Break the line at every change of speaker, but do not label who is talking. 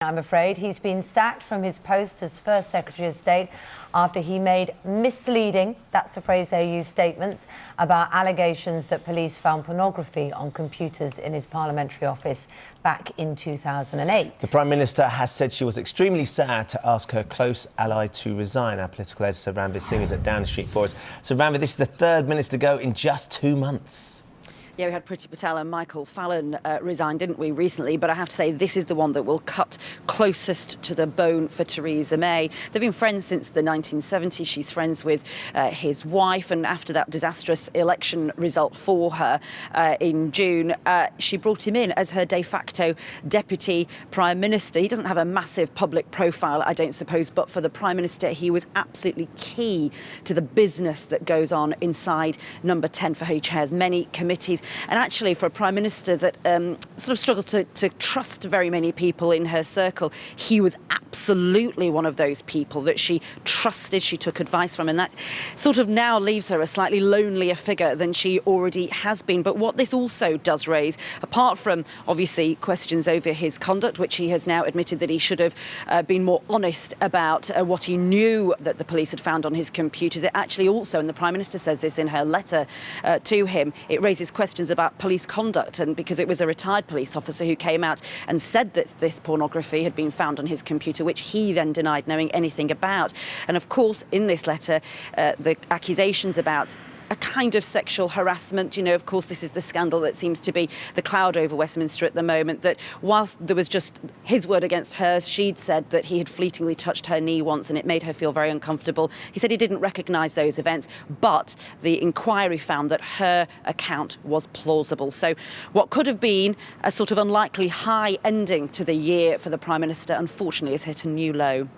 I'm afraid he's been sacked from his post as First Secretary of State after he made misleading, that's the phrase they use, statements about allegations that police found pornography on computers in his parliamentary office back in 2008.
The Prime Minister has said she was extremely sad to ask her close ally to resign. Our political editor Ranvir Singh is at Downing Street for us. So Ranvir, this is the third minister to go in just 2 months.
Yeah, we had Priti Patel and Michael Fallon resign, didn't we, recently? But I have to say, this is the one that will cut closest to the bone for Theresa May. They've been friends since the 1970s. She's friends with his wife. And after that disastrous election result for her in June, she brought him in as her de facto deputy prime minister. He doesn't have a massive public profile, I don't suppose, but for the prime minister, he was absolutely key to the business that goes on inside Number 10, for who he chairs many committees. And actually, for a prime minister that sort of struggles to trust very many people in her circle, he was absolutely one of those people that she trusted, she took advice from, and that sort of now leaves her a slightly lonelier figure than she already has been. But what this also does raise, apart from obviously questions over his conduct, which he has now admitted that he should have been more honest about what he knew that the police had found on his computers, it actually also, and the Prime Minister says this in her letter to him, it raises questions about police conduct, and because it was a retired police officer who came out and said that this pornography had been found on his computer, which he then denied knowing anything about. And of course, in this letter, the accusations about a kind of sexual harassment. You know, of course, this is the scandal that seems to be the cloud over Westminster at the moment, that whilst there was just his word against hers, she'd said that he had fleetingly touched her knee once and it made her feel very uncomfortable. He said he didn't recognise those events, but the inquiry found that her account was plausible. So what could have been a sort of unlikely high ending to the year for the Prime Minister, unfortunately, has hit a new low.